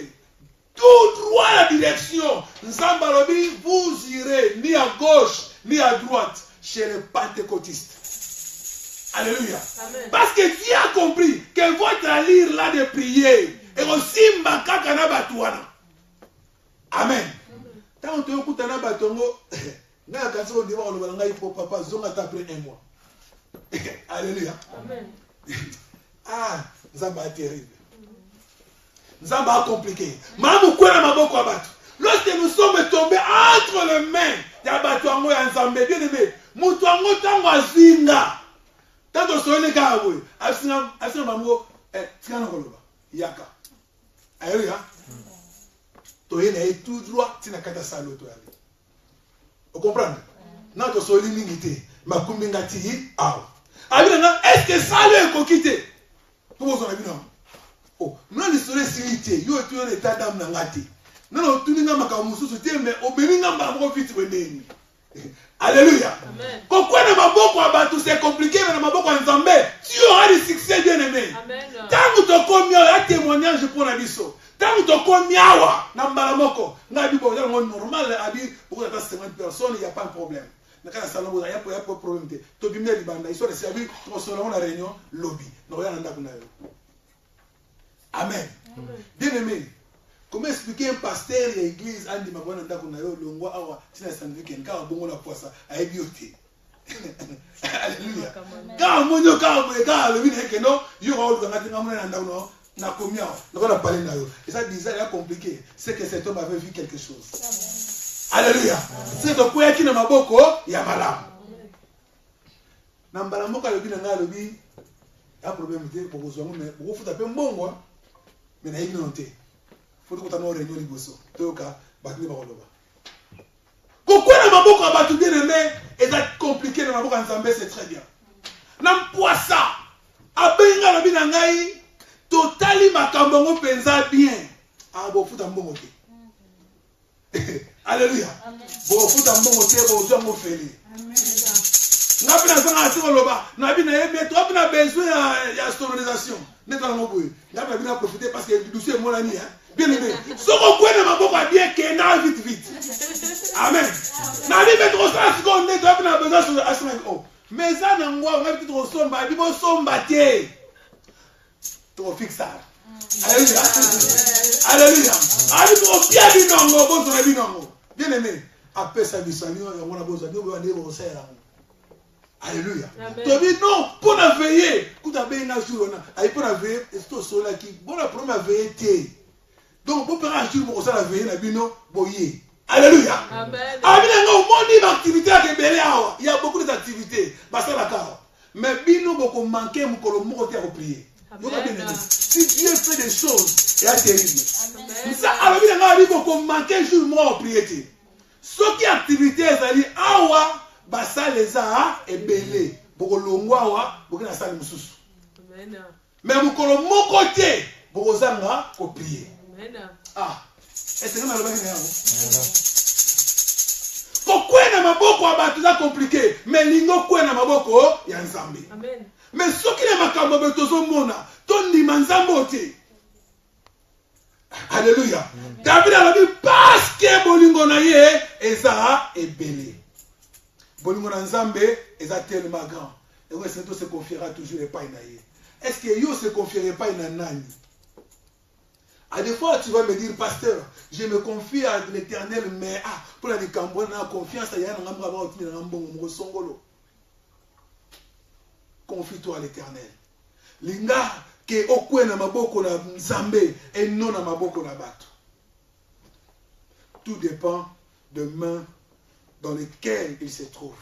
Tout droit à la direction. Nzamba lobi, vous irez ni à gauche ni à droite chez les pentecôtistes. Alléluia. Amen. Parce que Dieu a compris que votre allure là de prier et aussi mbakaka na batuana. Amen. Tant que tu écoutes na batongo, na kanso de voir le balanga pour papa zonga après un mois. Alléluia. Amen. Ah, Nzamba est terrible. Nzamba a compliqué. Maman kwena maboko ya batu. Lorsque nous sommes tombés entre les mains ya batu ango ya Nzambe, bien aimé, mutu ango tango azinga. Tanto soyele ka boy, asinga mamango tika na koloba. Yaka. Alléluia. Toyena est tout droit tina kata salo to yali. Vous comprenez? Na to soyele mingité, makumbi ngati aw. Abina est-ce que ça le kokité? Pour vous en avez non. Oh, non l'histoire silité, yo tu en état d'âme na ngati. Non tu ninga makamusu te mais obeninga mbambo vite weneni. Alléluia. Amen. Pourquoi na maboko abatu c'est compliqué mais na maboko Nzambe, tu auras du succès bien aimé. Amen. Tangu to komia ya témoignage pour na biso. Tangu to komia wa na mbala moko, na bibo ya normal abi pour ta 50 personnes, il y a pas de problème. Na kana salon il y a pas problème te. To bimia libanda, histoire c'est abi to solo na réunion lobby. No ya nda kuna yo. Amen. Bien aimé. Comment expliquer un pasteur et l'église andi mabwana nda kuna yo longwa awa tina sandwich nka bongo la poisa a ebioté. Alléluia. Quand monyo ka le vini que non, yo va ngati ngamuna nda no na komia. No kana parler na yo. Et ça bizarre et compliqué, c'est que cet homme avait vu quelque chose. Alléluia. C'est donc quoi qui na maboko ya malamu. Na mbala moko le vini nga le bi a problème te pour vous mais pour vous taper mbongo mais na ignorante. Faut que tu aies une réunion liboso. Toka batni bakoloba. Pourquoi na maboko abatu bien aimé et ça compliqué na maboko Nzambe c'est très bien. Na mpoisa abenga na bina ngai totali makambo ngo penza bien. Ah bo futa mbongo te. Alléluia. Bo futa mbongo te bo zo ngo feli. Amen. Na bina zanga atikoloba na bina yebe to bina besoin ya sonorisation. Neta ngo boy. Na bina profiter parce que douceur mon ami hein. Bien aimé. Ce qu'on connaît ma beaucoup bien qu'il n'a vite vite. Amen. Na vie mettre au sens qu'on est on a besoin de assurer. Oh. Mais ça n'a moi on va peut-être au somba, bi bon somba té. To fixe ça. Alléluia. Alléluia. Allez to bien bi non bon to bi non. Bien aimé. Après ça bi sani on a besoin de aller au serre. Alléluia. To bi non pour la veiller. Kuta be na jour on a. Ai pour la veiller, est to sola qui bon la première veiller té. Donc, vous pouvez agir pour ça la veille, la bino, boyer. Alléluia. Amen. Amen. Il y a beaucoup d'activités. Mais bino, beaucoup manquer, vous pouvez manquer à prier. Si Dieu fait des choses, c'est terrible. Ça, alors, il y a beaucoup manquer jour moi à prier. Ce qui est activité, c'est-à-dire, awa, basa les a et belé. Beaucoup longwa, beaucoup na salle mususu. Mais vous pouvez mon côté, beaucoup zanga, pour prier. Ah, est-ce que nous allons bien? Pourquoi na maboko abatu za compliqué, mais lingo kwa na maboko ya Nzambe. Amen. Mais ce qui est makambo betozo mona, ton di manzambo te. Alléluia. David a dit parce que bolingo na ye eza ebele. Bolingo na Nzambe eza tellement grand. Et ouais, c'est tout se confiera toujours pas na ye. Est-ce que yo se confierait pas na nani? À des fois, tu vas me dire, pasteur, je me confie à l'Éternel, mais pour la décambouane, la confiance, il y a un songolo. Confie-toi à l'Éternel. Linga, ke okwe na maboko na Nzambe, et non na maboko na bato. Tout dépend de mains dans lesquelles il se trouve.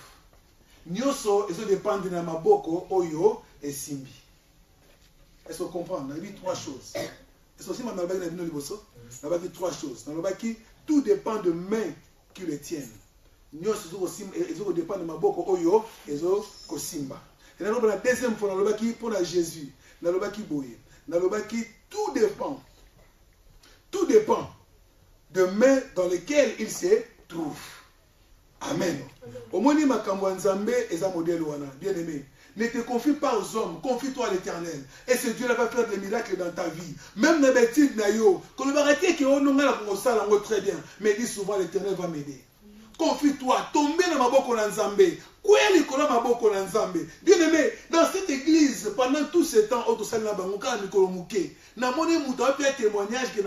Nyoso, ça dépend de na maboko, oyo, et simbi. Est-ce qu'on comprend? On a dit trois choses. C'est aussi ma dit trois choses. Tout dépend de mains qui le tiennent. Nous aussi, ils dépend de ma boko oyo, et simba. Et la deuxième fois, pour la Jésus, tout dépend. Tout dépend de mains dans lesquelles il se trouve. Amen. Au moins, ma Nzambe est un modèle bien aimé. Ne te confie pas aux hommes, confie-toi à l'Éternel. Et ce Dieu va faire des miracles dans ta vie. Même les bêtises, quand le arrêter qui est très bien, mais dis souvent l'Éternel va m'aider. Confie-toi, tomber dans ma boca Nzambe. Bien aimé, dans cette église, pendant tout ce temps, témoignage que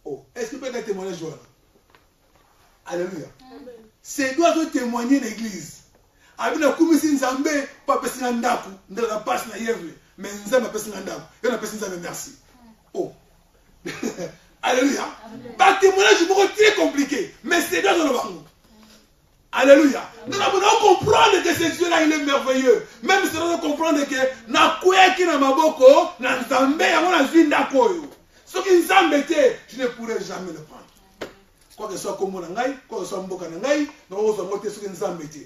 oh, est-ce que peut être un témoignage? Alléluia. C'est doit témoigner l'église. Abina kumisi nzambe pa pesi ndaku, ndela passe na yevle, mais nzambe pesi ndaku. Et on pesi nzambe merci. Oh. Alléluia. Par témoignage c'est très compliqué, mais c'est dans le bango. Alléluia. Nous devons comprendre que ce Dieu-là, il est merveilleux. Même si nous devons comprendre que na kouya ki na maboko, na nzambe ya mona zwi ndako yo. Ce qui nzambe te, je ne pourrai jamais le prendre. Quoi que ce soit comme ngai, quoi que ce soit mboka ngai, nous devons monter ce qui nzambe te.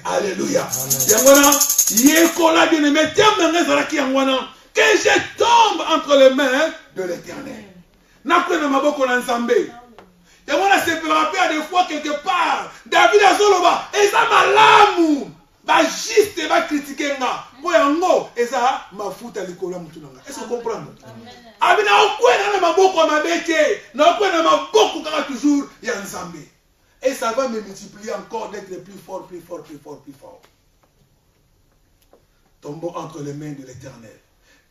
Alléluia. Yangwana, yekola bien-aimé, terme ngezalaki yangwana, que je tombe entre les mains de l'Éternel. Na kouya na maboko na nzambe. Et on a se rappelé des fois quelque part. David a zoloba. Et ça malamu. Va juste va critiquer nga. Moi yango. Et ça ma fout à l'école mutunanga. Est-ce que vous comprenez? Abina okwe na maboko mabeke. Na okwe na maboko kaka toujours ya nzambe. Et ça va me multiplier encore d'être plus fort, plus fort, plus fort, plus fort. Tombons entre les mains de l'Éternel.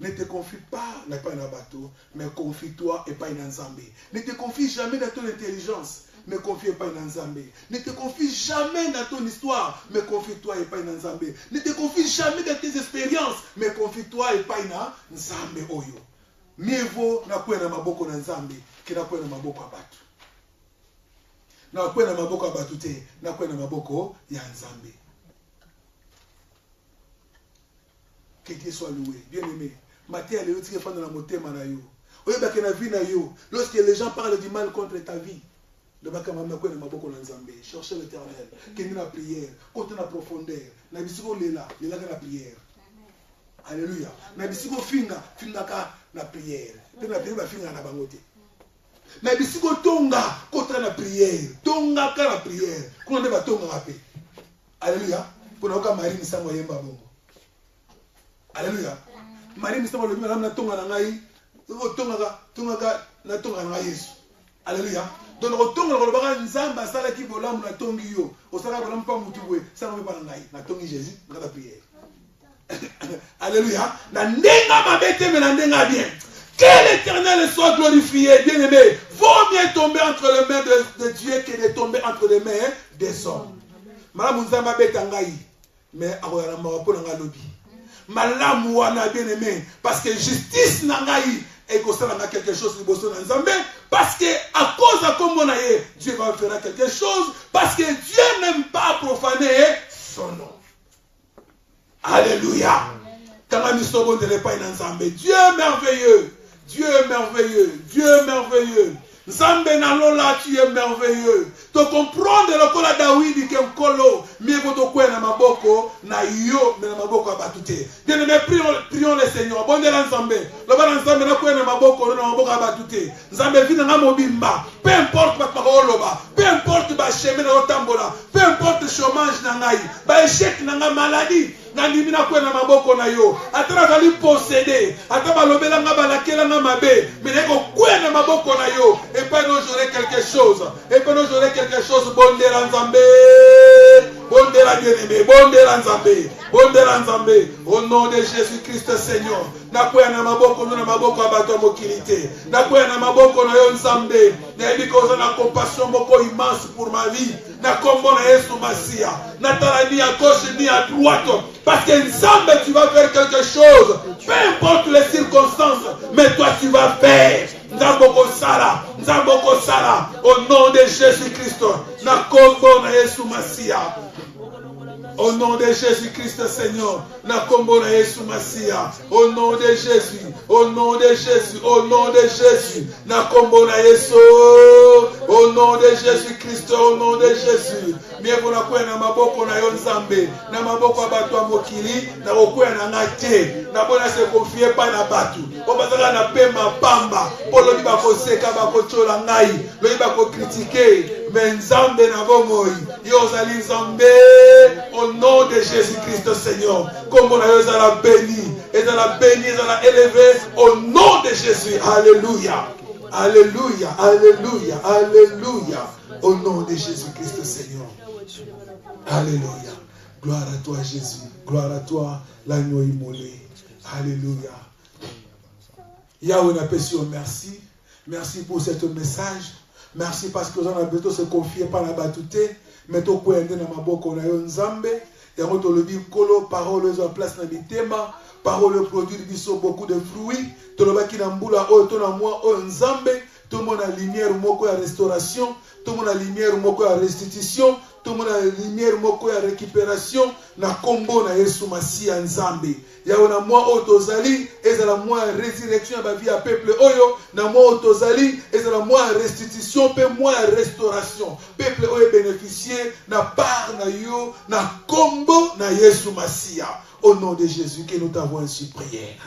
Ne te confie pas, n'est pas un bateau, mais confie-toi et pas une Nzambe. Ne te confie jamais dans ton intelligence, mais confie pas une Nzambe. Ne te confie jamais dans ton histoire, mais confie-toi et pas une Nzambe. Ne te confie jamais dans tes expériences, mais confie-toi et pas une Nzambe oyo. Mieux vaut na kuwa na maboko na Nzambe que na kuwa na maboko abatu. Na kuwa na maboko abatu te, na kuwa na maboko ya Nzambe. Que Dieu soit loué, bien aimé. Lorsque les gens parlent du mal contre ta vie, cherchez l'Éternel, qu'il y ait la prière, contre la profondeur, la prière. Alléluia. La prière. Na bisiko tonga contre la prière. Tonga ka la prière. Qu'on ne va tonga rapé. Alléluia. Pour nous Marie Misango yemba bongo. Alléluia. Marie Misango le madame na tonga na ngai. Tonga na tonga na Yesu. Alléluia. Donc otonga ko baka nzamba sala ki bolamu na tongi yo. Osala bolamu pa mutu bwe. Ça ne va pas ngai. Na tongi Jésus, na la prière. Alléluia. Na ndenga mabete mais na ndenga bien. Que l'Éternel soit glorifié, bien-aimé. Vaut mieux tomber entre les mains de Dieu que de tomber entre les mains des hommes. Madame Nzamba betangai, mais akoyala marapo na ngalobi. Malamu wana bien-aimé, parce que justice nangai et que ça n'a quelque chose de bosso na Nzambe, parce que à cause de comme on a Dieu va faire quelque chose, parce que Dieu n'aime pas profaner son nom. Alléluia. Quand on ne n'est pas un Nzambe, Dieu merveilleux. Dieu est merveilleux, Dieu est merveilleux. Nzambe nalola, tu es merveilleux. To comprendre le kola Dawidi ke mkolo, mieko to kwe na maboko, na yo, na maboko abatute. Bien aimé, prions le Seigneur. Bon de la Nzambe. Le bas Nzambe na kwe na maboko, na maboko abatute. Nzambe vina nga mobimba. Peu importe ba paroloba, peu importe ba chemin na otambola, peu importe chômage na ngai, ba échec na nga maladie. Nandimi na kwe na maboko na yo. Atara kali posséder. Ataba lobela nga balakela nga mabe. Mais neko kwe na maboko na yo. Et pas nous j'aurai quelque chose. Et pas nous j'aurai quelque chose. Bonde la Nzambe. Bonde la bien-aimé. Bonde la Nzambe. Bonde la Nzambe. Au nom de Jésus-Christ Seigneur. Na kwe na maboko na maboko abato mokilité. Na kwe na maboko na yo Nzambe. Na ebikoza na compassion moko immense pour ma vie. Na kombo na Yesu Masia. Na tala ni à gauche ni à droite. Parce que Nzambe, tu vas faire quelque chose. Peu importe les circonstances, mais toi tu vas faire. Nzamboko Sala, Nzamboko Sala, au nom de Jésus-Christ. Na kombo na Yesu Masia. Au nom de Jésus-Christ, Seigneur. Na kombo na Yesu Masia. Au nom de Jésus. Au nom de Jésus. Au nom de Jésus. Na kombo na Yesu. Au nom de Jésus-Christ. Au nom de Jésus. Mieko na kwe na maboko na yo Nzambe. Na maboko abato a mokili. Na okwe na ngate. Na bona se confie pa na batu. Obazaka na pema pamba. Polo di bako seka bako chola ngai. Lo di bako kritike. Mais Nzambe na bomoi. Yo zali Nzambe. Au nom de Jésus-Christ, Seigneur. Comme on a eu la béni. Et dans la béni, dans la élevé. Au nom de Jésus. Alléluia. Alléluia, alléluia, alléluia. Au nom de Jésus-Christ, Seigneur. Alléluia. Gloire à toi, Jésus. Gloire à toi, l'agneau immolé. Alléluia. Yahweh n'appelle merci. Merci pour ce message. Merci parce que vous avez besoin de se confier par la batute. Mais tu peux aider dans ma boque, on a un Nzambe. Et on te le dit, parole en place dans le thème. Parole produit beaucoup de fruits. Tu le qui dans boula, tu as moi, Nzambe. Tout le monde a lumière, moko à restauration. Tout le monde a lumière, moko à restitution. Tout le monde a lumière, moko à récupération. Na combo na Yesu Masi Nzambe. Ya na moi otozali, ezala moi résurrection ya vie à peuple oyo. Na moi otozali, ezala moi restitution, pe moi restauration. Peuple oyo bénéficier na part na yo, na combo na Yesu Masi. Au nom de Jésus que nous t'avons ainsi prié.